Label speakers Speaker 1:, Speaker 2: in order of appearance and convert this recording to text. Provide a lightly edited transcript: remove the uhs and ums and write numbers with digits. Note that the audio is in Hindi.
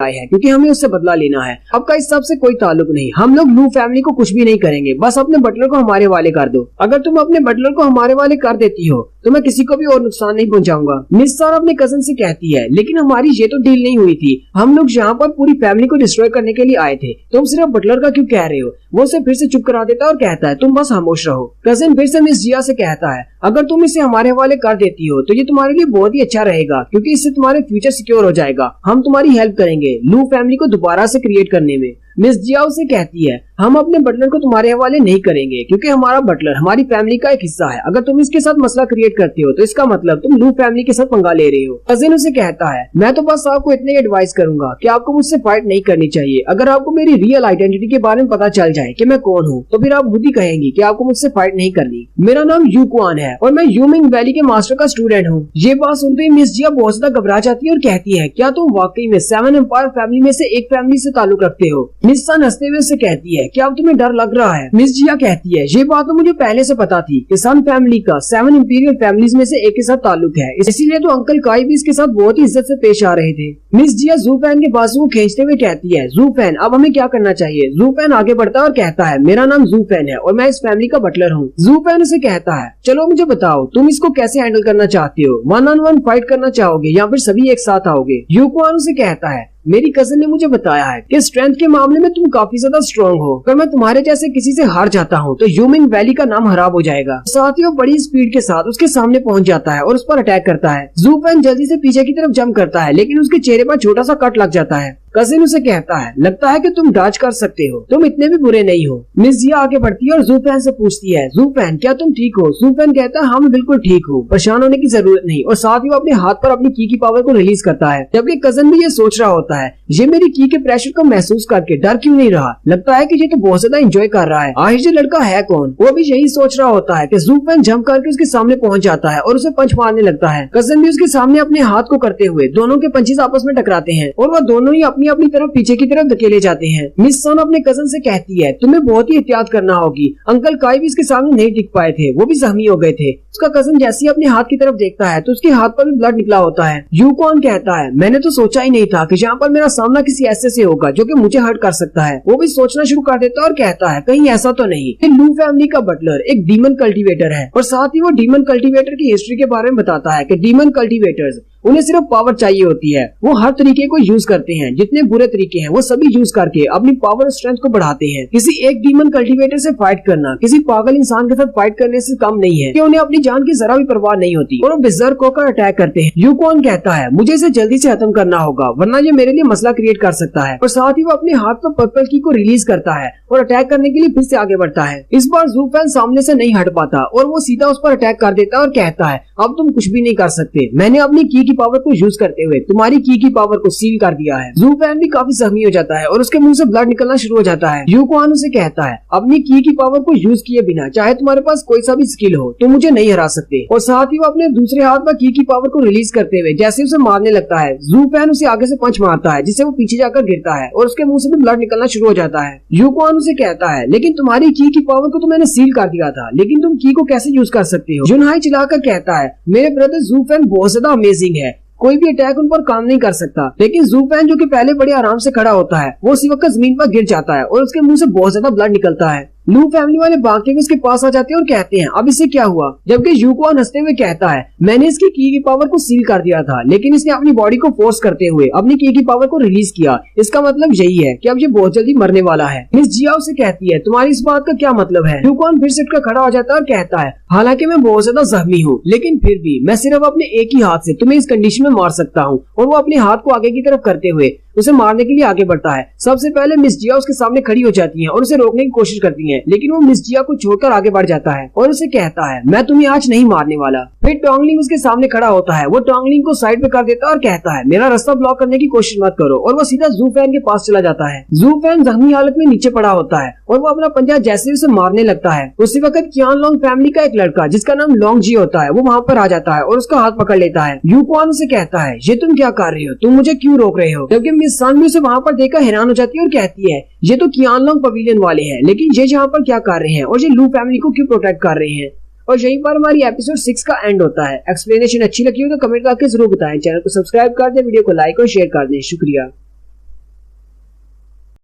Speaker 1: आए हैं क्योंकि हमें उससे बदला लेना है। आपका इस सब से कोई ताल्लुक नहीं। हम लोग लू फैमिली को कुछ भी नहीं करेंगे, बस अपने बटलर को हमारे वाले कर दो। अगर तुम अपने बटलर को हमारे वाले कर देती हो तो मैं किसी को भी और नुकसान नहीं पहुंचाऊंगा। मिस सन अपने कजन से कहती है, लेकिन हमारी ये तो डील नहीं हुई थी। हम लोग यहाँ पर पूरी फैमिली को डिस्ट्रॉय करने के लिए आए थे। तुम सिर्फ बटलर का क्यों कह रहे हो? वो उसे फिर से चुप करा देता है और कहता है, तुम बस खामोश रहो। कजिन फिर से मिस जिया से कहता है, अगर तुम इसे हमारे हवाले कर देती हो तो ये तुम्हारे लिए बहुत ही अच्छा रहेगा क्योंकि इससे तुम्हारे फ्यूचर सिक्योर हो जाएगा। हम तुम्हारी हेल्प करेंगे लू फैमिली को दोबारा से क्रिएट करने में। मिस जिया उसे कहती है, हम अपने बटलर को तुम्हारे हवाले नहीं करेंगे क्योंकि हमारा बटलर हमारी फैमिली का एक हिस्सा है। अगर तुम इसके साथ मसला क्रिएट करते हो तो इसका मतलब तुम लू फैमिली के साथ पंगा ले रहे हो। कजिन उसे कहता है, मैं तो बस आपको इतने एडवाइस करूंगा कि आपको मुझसे फाइट नहीं करनी चाहिए। अगर आपको मेरी रियल आइडेंटिटी के बारे में पता चल जाए कि मैं कौन हूँ तो फिर आप खुद ही कहेंगी कि आपको मुझसे फाइट नहीं करनी। मेरा नाम यू क्वान है और मैं यूमिंग वैली के मास्टर का स्टूडेंट हूँ। ये बात सुनते ही मिस जिया बहुत ज्यादा घबरा जाती है और कहती है, क्या तुम वाकई में सेवन एम्पायर फैमिली में से एक फैमिली से ताल्लुक रखते हो? मिस सन हंसते हुए उसे कहती है, क्या अब तुम्हें डर लग रहा है? मिस जिया कहती है, ये बात तो मुझे पहले से पता थी कि सन फैमिली का सेवन इंपीरियल फैमिलीज में से एक के साथ ताल्लुक है, इसीलिए तो अंकल काई भी इसके साथ बहुत ही इज्जत से पेश आ रहे थे। मिस जिया जू फैन के बाजू को खींचते हुए कहती है, जू फैन अब हमें क्या करना चाहिए? जू फैन आगे बढ़ता है और कहता है, मेरा नाम जू फैन है और मैं इस फैमिली का बटलर हूँ। जू फैन उसे कहता है, चलो मुझे बताओ तुम इसको कैसे हैंडल करना चाहते हो? 1-on-1 फाइट करना चाहोगे या फिर सभी एक साथ आओगे? यू क्वान उसे कहता है, मेरी कजन ने मुझे बताया है कि स्ट्रेंथ के मामले में तुम काफी ज्यादा स्ट्रॉन्ग हो। अगर मैं तुम्हारे जैसे किसी से हार जाता हूँ तो यूमिंग वैली का नाम खराब हो जाएगा। साथ ही वो बड़ी स्पीड के साथ उसके सामने पहुंच जाता है और उस पर अटैक करता है। जू फैन जल्दी से पीछे की तरफ जंप करता है लेकिन उसके चेहरे पर छोटा सा कट लग जाता है। कजिन उसे कहता है, लगता है कि तुम डॉज कर सकते हो, तुम इतने भी बुरे नहीं हो। मिस जिया आगे बढ़ती है और जू फैन से पूछती है, जू फैन क्या तुम ठीक हो? जू फैन कहता है, हाँ मैं बिल्कुल ठीक हूँ, परेशान होने की जरूरत नहीं। और साथ ही वो अपने हाथ पर अपनी की पावर को रिलीज करता है। जबकि कजन भी ये सोच रहा होता है, ये मेरी की के प्रेशर को महसूस करके डर क्यों नहीं रहा? लगता है कि ये तो बहुत ज्यादा एंजॉय कर रहा है। आखिर ये लड़का है कौन? वो भी यही सोच रहा होता है कि जू फैन जंप करके उसके सामने पहुंच जाता है और उसे पंच मारने लगता है। कजन भी उसके सामने अपने हाथ को करते हुए दोनों के पंचेस आपस में टकराते हैं और वह दोनों ही अपनी अपनी तरफ पीछे की तरफ धकेले जाते हैं। मिस सन अपने कजन से कहती है, तुम्हें बहुत ही एहतियात करना होगी। अंकल काई भी इसके सामने नहीं टिक पाए थे, वो भी जख्मी हो गए थे। उसका कजन जैसे ही अपने हाथ की तरफ देखता है तो उसके हाथ पर भी ब्लड निकला होता है। यू क्वान कहता है, मैंने तो सोचा ही नहीं था कि यहाँ पर मेरा सामना किसी ऐसे से होगा जो कि मुझे हर्ट कर सकता है। वो भी सोचना शुरू कर देता है और कहता है, कहीं ऐसा तो नहीं कि लू फैमिली का बटलर एक डीमन कल्टीवेटर है? और साथ ही वो डीमन कल्टीवेटर की हिस्ट्री के बारे में बताता है कि डीमन कल्टीवेटर्स उन्हें सिर्फ पावर चाहिए होती है, वो हर तरीके को यूज करते हैं, जितने बुरे तरीके हैं वो सभी यूज करके अपनी पावर और स्ट्रेंथ को बढ़ाते हैं। किसी एक डीमन कल्टीवेटर से फाइट करना किसी पागल इंसान के साथ फाइट करने से कम नहीं है कि उन्हें अपनी जान की जरा भी परवाह नहीं होती और वो बिजर्क होकर अटैक करते हैं। यू क्वान कहता है, मुझे इसे जल्दी से खत्म करना होगा वरना ये मेरे लिए मसला क्रिएट कर सकता है। और साथ ही वो अपने हाथ पर पर्पल की को रिलीज करता है और अटैक करने के लिए फिर से आगे बढ़ता है। इस बार जू फैन सामने से नहीं हट पाता और वो सीधा उस पर अटैक कर देता है और कहता है, अब तुम कुछ भी नहीं कर सकते, मैंने अपनी की पावर को यूज करते हुए तुम्हारी की पावर को सील कर दिया है। जू फैन भी काफी जख्मी हो जाता है और उसके मुंह से ब्लड निकलना शुरू हो जाता है। यू क्वान उसे कहता है, अपनी की पावर को यूज किए बिना चाहे तुम्हारे पास कोई सा भी स्किल हो तुम मुझे नहीं हरा सकते। और साथ ही वो अपने दूसरे हाथ पर की पावर को रिलीज करते हुए जैसे उसे मारने लगता है, जू फैन उसे आगे से पंच मारता है जिससे वो पीछे जाकर गिरता है और उसके मुंह से भी ब्लड निकलना शुरू हो जाता है। यू क्वान उसे कहता है, लेकिन तुम्हारी की पावर को तो मैंने सील कर दिया था, लेकिन तुम की को कैसे यूज कर सकते हो? जुनहाई चिल्लाकर कहता है, मेरे ब्रदर जू फैन बहुत ज्यादा अमेजिंग है, कोई भी अटैक उन पर काम नहीं कर सकता। लेकिन जू फैन जो कि पहले बड़े आराम से खड़ा होता है वो उसी वक्त जमीन पर गिर जाता है और उसके मुंह से बहुत ज्यादा ब्लड निकलता है। लू फैमिली वाले भागते हुए उसके पास आ जाते हैं और कहते हैं, अब इसे क्या हुआ? जबकि यू क्वान हंसते हुए कहता है, मैंने इसकी की पावर को सील कर दिया था लेकिन इसने अपनी बॉडी को फोर्स करते हुए अपनी की पावर को रिलीज किया। इसका मतलब यही है कि अब ये बहुत जल्दी मरने वाला है। मिस जिया उसे कहती है, तुम्हारी इस बात का क्या मतलब है? यू क्वान फिर से उठकर खड़ा हो जाता है और कहता है, हालांकि मैं बहुत ज्यादा जख्मी हूँ लेकिन फिर भी मैं सिर्फ अपने एक ही हाथ से तुम्हें इस कंडीशन में मार सकता हूँ। और वो अपने हाथ को आगे की तरफ करते हुए उसे मारने के लिए आगे बढ़ता है। सबसे पहले मिस जिया उसके सामने खड़ी हो जाती हैं और उसे रोकने की कोशिश करती हैं, लेकिन वो मिस जिया को छोड़कर आगे बढ़ जाता है और उसे कहता है, मैं तुम्हें आज नहीं मारने वाला। फिर टोंगलिंग उसके सामने खड़ा होता है, वो टोंगलिंग को साइड पे कर देता है और कहता है, मेरा रास्ता ब्लॉक करने की कोशिश मत करो। और वो सीधा जू फैन के पास चला जाता है। जू फैन जख्मी हालत में नीचे पड़ा होता है और वो अपना पंजा जैसे उसे मारने लगता है। उसी वक्त कियान लोंग फैमिली का एक लड़का जिसका नाम लोंग जी होता है वो वहाँ पर आ जाता है और उसका हाथ पकड़ लेता है। यू क्वान उसे कहता है, ये तुम क्या कर रहे हो? तुम मुझे क्यों रोक रहे हो? जबकि मिस सन भी उसे वहाँ पर देखकर हैरान हो जाती है और कहती है, ये तो कियान लोंग पवेलियन वाले हैं, लेकिन ये यहाँ पर क्या कर रहे हैं और ये लू फैमिली को क्यों प्रोटेक्ट कर रहे हैं? और यहीं पर हमारी एपिसोड 6 का एंड होता है। एक्सप्लेनेशन अच्छी लगी हो तो कमेंट करके जरूर बताएं। चैनल को सब्सक्राइब कर दें, वीडियो को लाइक और शेयर कर दें। शुक्रिया।